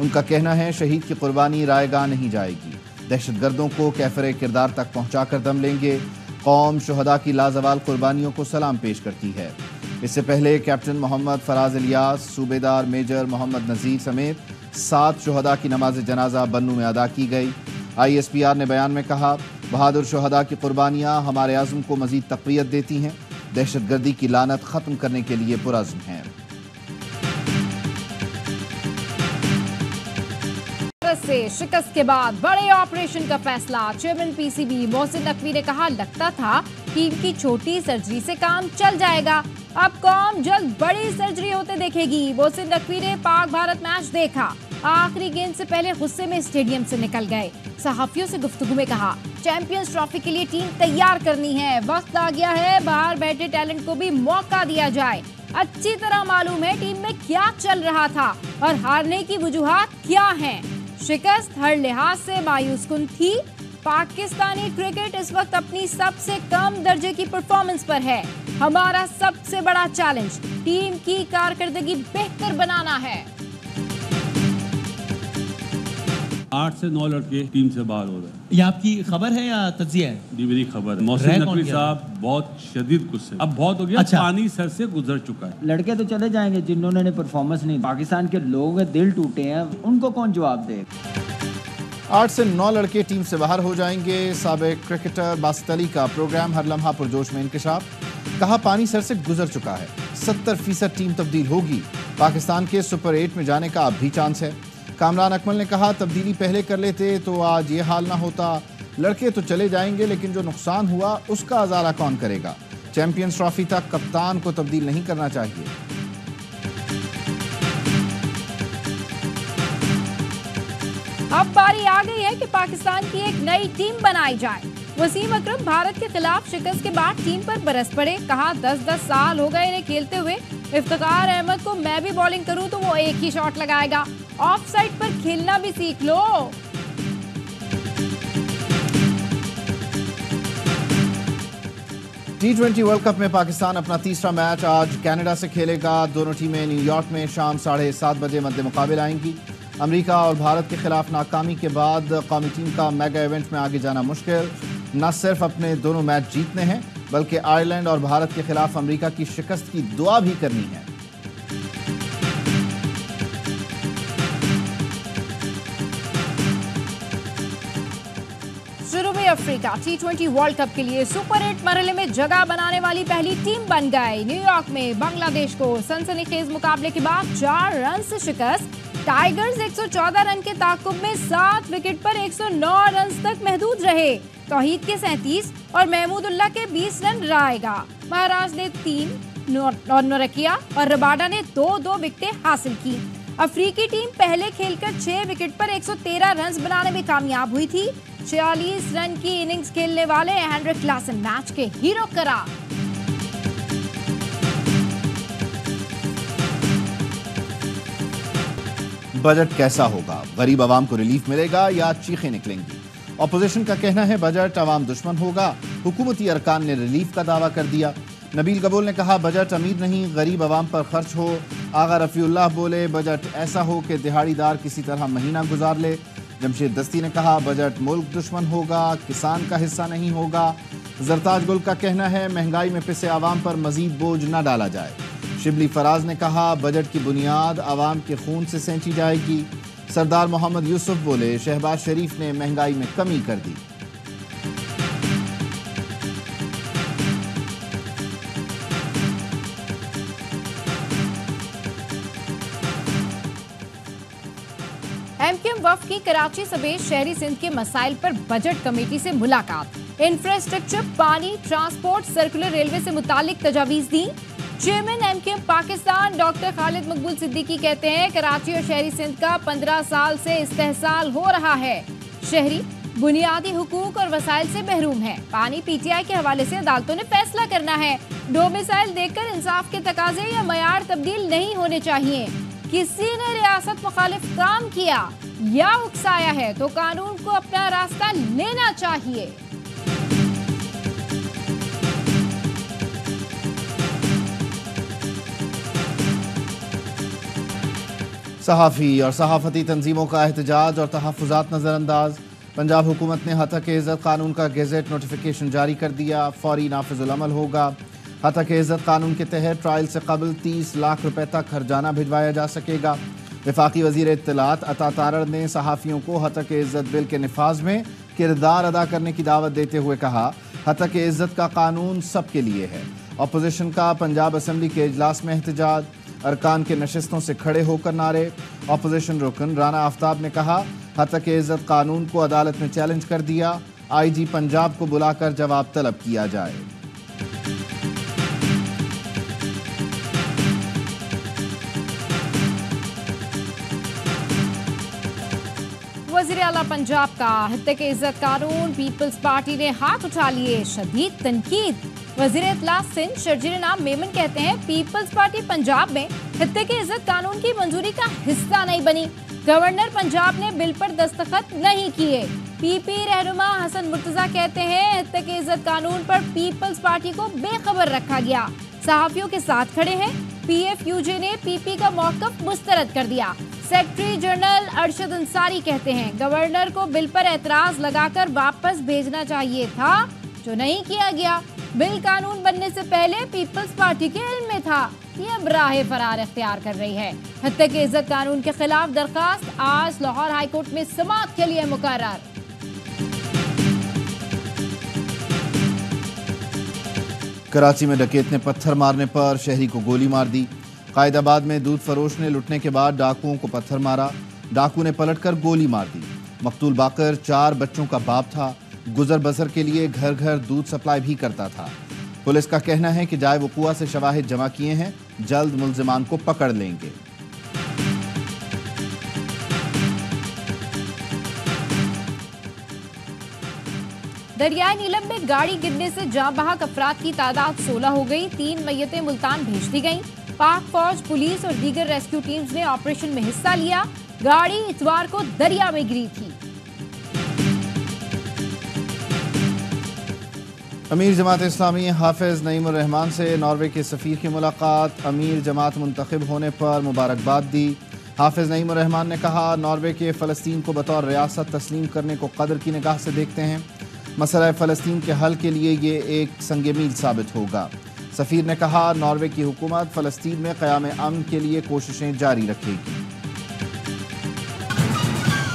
ان کا کہنا ہے شہید کی قربانی رائے گاہ نہیں جائے گی، دہشت گردوں کو کیفر کردار تک پہنچا کر دم لیں گے۔ قوم شہداء کی لازوال قربانیوں کو سلام پیش کرتی ہے۔ اس سے پہلے کیپٹن محمد فراز الیاس، صوبیدار میجر محمد نذیر سمیت 7 شہداء کی نماز جنازہ بنوں میں ادا کی گئی۔ ISPR نے بیان میں کہا، بہادر شہداء کی قربانیاں ہمارے عزم کو مزید تقویت دیتی ہیں، دہشت گردی کی لعنت ختم کرنے کے لیے پرعزم ہیں۔ سے شکست کے بعد بڑے آپریشن کا فیصلہ، چیئرمین PCB محسن نقوی نے کہا لگتا تھا ٹیم کی چھوٹی سرجری سے کام چل جائے گا، اب قوم جلد بڑی سرجری ہوتے دیکھے گی۔ محسن نقوی نے پاک بھارت میچ دیکھا، آخری گیند سے پہلے غصے میں اسٹیڈیم سے نکل گئے۔ صحافیوں سے گفتگو میں کہا چیمپئنز ٹرافی کے لیے ٹیم تیار کرنی ہے، وقت آ گیا ہے باہر بیٹھے ٹیلنٹ کو بھی موقع دیا جائے۔ اچھی طرح معلوم ہے ٹیم میں کیا چل رہا تھا اور ہارنے کی وجوہات کیا ہیں۔ شکست ہر لحاظ سے مایوس کن تھی۔ پاکستانی کرکٹ اس وقت اپنی سب سے کم درجے کی پرفارمنس پر ہے۔ ہمارا سب سے بڑا چیلنج ٹیم کی کارکردگی بہتر بنانا ہے۔ 8 سے 9 لڑکے ٹیم سے باہر ہو رہے ہیں۔ یہ آپ کی خبر ہے یا تجزیہ ہے؟ جی میری خبر ہے۔ محسن نقوی صاحب بہت شدید غصے، اب بہت ہو گیا، پانی سر سے گزر چکا ہے۔ لڑکے تو چلے جائیں گے جنہوں نے پرفارمنس نہیں، پاکستان کے لوگ دل ٹوٹے ہیں، ان کو کون جواب دے؟ 8 سے 9 لڑکے ٹیم سے باہر ہو جائیں گے۔ سابق کرکٹر باسط علی کا پروگرام ہر لمحہ پرجوش میں انکشاف، کہا پانی سر سے گزر چکا ہے، 70% ٹیم تبدیل ہوگی، پاکستان کے سپر 8 میں جانے کا اب بھی چانس ہے۔ کامران اکمل نے کہا تبدیلی پہلے کر لیتے تو آج یہ حال نہ ہوتا، لڑکے تو چلے جائیں گے لیکن جو نقصان ہوا اس کا ازالہ کون کرے گا، چیمپئنز ٹرافی تک کپتان کو تبدیل نہیں کرنا چاہیے۔ اب باری آ گئی ہے کہ پاکستان کی ایک نئی ٹیم بنائی جائے۔ وسیم اکرم بھارت کے خلاف شکست کے بعد ٹیم پر برس پڑے، کہا 10 سال ہو گئے انہیں کھیلتے ہوئے، افتخار احمد کو میں بھی بالنگ کروں تو وہ ایک ہی شاٹ لگائے گا، آف سائڈ پر کھیلنا بھی سیکھ لو۔ T20 ورلڈ کپ میں پاکستان اپنا تیسرا میچ آج کینیڈا سے کھیلے گا۔ دونوں ٹیمیں نیو یارک میں شام 7:30 بجے مد مقابل آئیں گی۔ امریکہ اور بھارت کے خلاف ناکامی کے بعد قومی ٹیم کا میگا ایونٹ میں آگے جانا مشکل، نہ صرف اپنے دونوں میچ جیتنے ہیں بلکہ آئرلینڈ اور بھارت کے خلاف امریکہ کی شکست کی دعا بھی کرنی ہے۔ جنوبی افریقہ T20 ورلڈ کپ کے لیے سپر 8 مرحلے میں جگہ بنانے والی پہلی ٹیم بن گئی۔ نیو یارک میں بنگلہ دیش کو سنسنی خیز مقابلے کے بعد 4 رن سے شکست، ٹائیگرز 114 رن کے تعاقب میں 7 وکٹ پر 109 رنز تک محدود رہے۔ توحید کے 37 اور محمود اللہ کے 20 رن رائے گا۔ مہاراج نے 3 اور نورکیا اور رباڈا نے 2 وکٹیں حاصل کی۔ افریقی ٹیم پہلے کھیل کر 6 وکٹ پر 113 رنز بنانے میں کامیاب ہوئی تھی۔ 46 رن کی اننگز کھیلنے والے ہینڈرک کلاسن میچ کے ہیرو قرار۔ بجٹ کیسا ہوگا؟ غریب عوام کو ریلیف ملے گا یا چیخیں نکلیں گی؟ اپوزیشن کا کہنا ہے بجٹ عوام دشمن ہوگا، حکومتی ارکان نے ریلیف کا دعویٰ کر دیا۔ نبیل قبول نے کہا بجٹ امیر نہیں غریب عوام پر خرچ ہو۔ آغا رفیع اللہ بولے بجٹ ایسا ہو کہ دہاڑی دار کسی طرح مہینہ گزار لے۔ جمشید دستی نے کہا بجٹ ملک دشمن ہوگا، کسان کا حصہ نہیں ہوگا۔ زرتاج گل کا کہنا ہے مہنگائی میں پسے عوام پر مزید بوجھ نہ ڈالا جائے۔ شبلی فراز نے کہا بجٹ کی بنیاد عوام کے خون سے سینچی جائے گی۔ سردار محمد یوسف بولے شہباز شریف نے مہنگائی میں کمی کر دی۔ MKM وفد کی کراچی سمیت شہری سندھ کے مسائل پر بجٹ کمیٹی سے ملاقات، انفراسٹرکچر، پانی، ٹرانسپورٹ، سرکولر ریلوے سے متعلق تجاویز دیں۔ چیئرمین MKM پاکستان ڈاکٹر خالد مقبول صدیقی کہتے ہیں کراچی اور شہری سندھ کا 15 سال سے استحصال ہو رہا ہے، شہری بنیادی حقوق اور وسائل سے محروم ہے۔ پانی PTI کے حوالے سے عدالتوں نے فیصلہ کرنا ہے، ڈومیسائل دیکھ کر انصاف کے تقاضے یا معیار تبدیل نہیں ہونے چاہیے۔ کسی نے ریاست مخالف کام کیا یا اکسایا ہے تو قانون کو اپنا راستہ لینا چاہیے۔ صحافی اور صحافتی تنظیموں کا احتجاج اور تحفظات نظر انداز۔ پنجاب حکومت نے ہتک عزت قانون کا گیزٹ نوٹیفیکیشن جاری کر دیا، فوری نافذ العمل ہوگا۔ ہتک عزت قانون کے تحت ٹرائل سے قبل 30 لاکھ روپے تک ہرجانہ بھجوایا جا سکے گا۔ وفاقی وزیر اطلاعات عطا تارڑ نے صحافیوں کو ہتک عزت بل کے نفاذ میں کردار ادا کرنے کی دعوت دیتے ہوئے کہا، ہتک عزت کا قانون سب کے لیے ہے۔ اپوزیشن کا پنجاب اسمبلی کے اجلاس میں احتجاج، ارکان کے نشستوں سے کھڑے ہو کر نعرے۔ اپوزیشن رکن رانا آفتاب نے کہا، ہتک عزت قانون کو عدالت میں چیلنج کر دیا، آئی جی پنجاب کو بلا کر جواب طلب کیا جائے۔ وزیر اعلیٰ پنجاب کا ہتک عزت قانون، پیپلز پارٹی نے ہاتھ اٹھا لیے، شدید تنقید۔ وزیر اطلاع سندھ شرجیل نام میمن کہتے ہیں، پیپلز پارٹی پنجاب میں ہتک عزت قانون کی منظوری کا حصہ نہیں بنی، گورنر پنجاب نے بل پر دستخط نہیں کیے۔ پی پی رہنما حسن مرتضیٰ کہتے ہیں، ہتک عزت قانون پر پیپلز پارٹی کو بے خبر رکھا گیا، صحافیوں کے ساتھ کھڑے ہیں۔ پی ایف یو جے نے پی پی کا موقف مسترد کر دیا۔ سیکرٹری جنرل ارشد انصاری کہتے ہیں، گورنر کو بل پر اعتراض لگا کر واپس بھیجنا چاہیے تھا، جو نہیں کیا گیا۔ بل قانون بننے سے پہلے پیپلز پارٹی کے علم میں تھا، یہ اب راہ فرار اختیار کر رہی ہے۔ ہتک عزت قانون کے خلاف درخواست آج لاہور ہائی کورٹ میں سماعت کے لیے مقرر۔ کراچی میں ڈکیت نے پتھر مارنے پر شہری کو گولی مار دی۔ قائد آباد میں دودھ فروش نے لٹنے کے بعد ڈاکوؤں کو پتھر مارا، ڈاکو نے پلٹ کر گولی مار دی۔ مقتول باقر 4 بچوں کا باپ تھا، گزر بسر کے لیے گھر گھر دودھ سپلائی بھی کرتا تھا۔ پولیس کا کہنا ہے کہ جائے وقوع سے شواہد جمع کیے ہیں، جلد ملزمان کو پکڑ لیں گے۔ دریائے نیلم میں گاڑی گرنے سے جاں بحق افراد کی تعداد 16 ہو گئی، 3 میتیں ملتان بھیج دی گئیں۔ پاک فوج، پولیس اور دیگر ریسکیو ٹیمز نے آپریشن میں حصہ لیا، گاڑی اتوار کو دریا میں گری تھی۔ امیر جماعت اسلامی حافظ نعیم الرحمان سے ناروے کے سفیر کی ملاقات، امیر جماعت منتخب ہونے پر مبارکباد دی۔ حافظ نعیم الرحمان نے کہا، ناروے کے فلسطین کو بطور ریاست تسلیم کرنے کو قدر کی نگاہ سے دیکھتے ہیں، مسئلہ فلسطین کے حل کے لیے یہ ایک سنگ میل ثابت ہوگا۔ سفیر نے کہا، ناروے کی حکومت فلسطین میں قیام امن کے لیے کوششیں جاری رکھے گی۔